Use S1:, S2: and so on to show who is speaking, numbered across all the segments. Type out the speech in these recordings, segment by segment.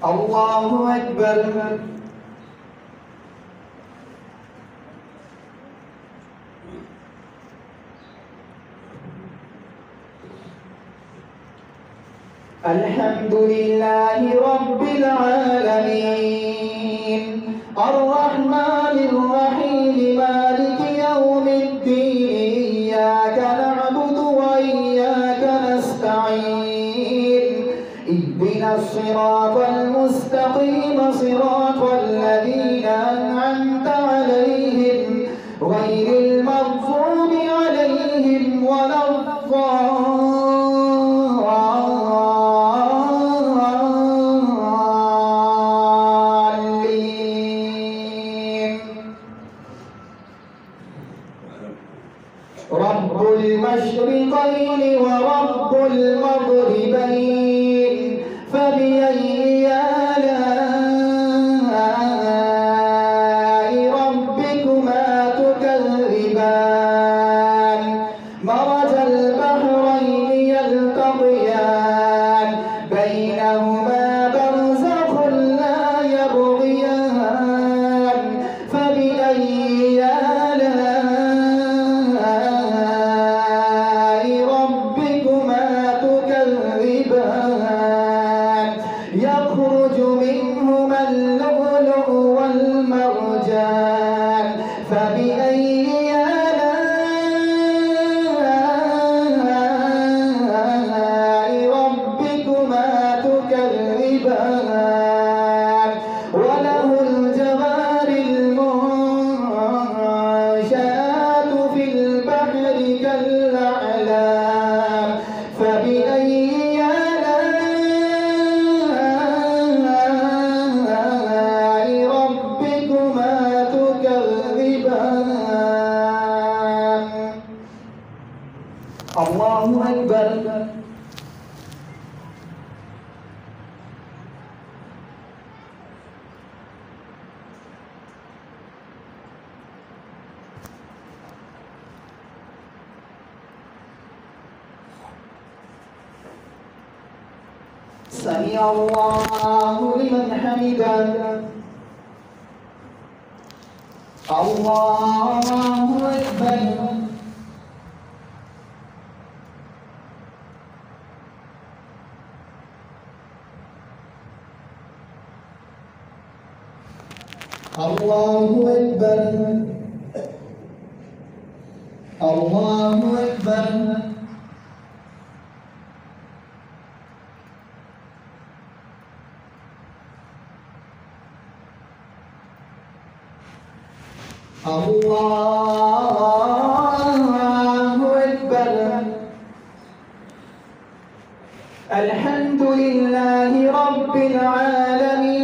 S1: الله أكبر. الحمد لله رب العالمين الرحمن الرحيم مالك يوم الدين إياك نعبد وإياك نستعين اهدنا الصراط المستقيم صراط الذين أنعمت عليهم غير المغضوب عليهم ولا رب المشرقين ورب المغربين فبأي آلاء ربكما تكذبان مرج البحرين يلتقيان بينهما برزخ لا يبغيان فبأي يخرج منهما اللؤلؤ والمرجان فبأي آلاء ربكما تكذبان وله الجوار المنشآت في البحر كالأعلام فبأي الله أكبر. سمع الله لمن حمده. الله أكبر. الله أكبر. الله أكبر. الله أكبر. الحمد لله رب العالمين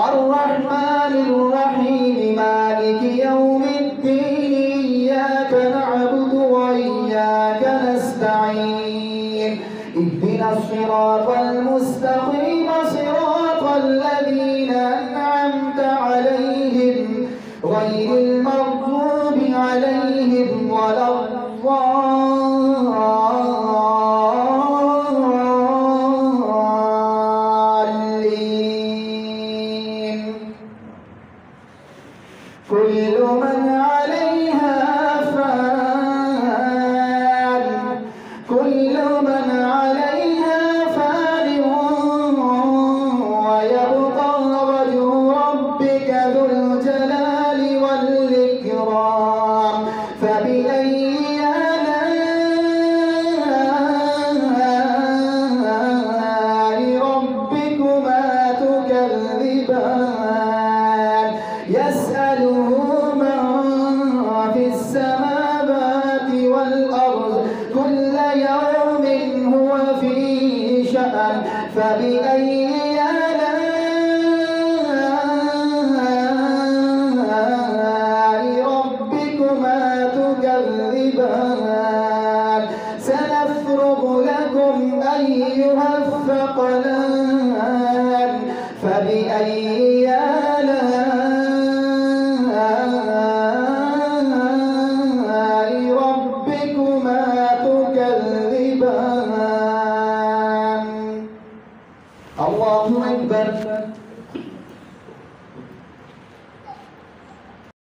S1: الرحمن الرحيم مالك يوم الدين إياك نعبد وإياك نستعين اهدنا الصراط المستقيم صراط الذين أنعمت عليهم غير المغضوب عليهم ولا الضالين. كل من عليها فان كل من عليها فان ويبقى وجه ربك ذو الجلال والإكرام فبأي آلاء ربكما تكذبان يسأله من في السماوات والأرض كل يوم هو في شأن فبأي سنفرغ لكم أيها الثقلان فبأي آلاء ربكما تكذبان الله أكبر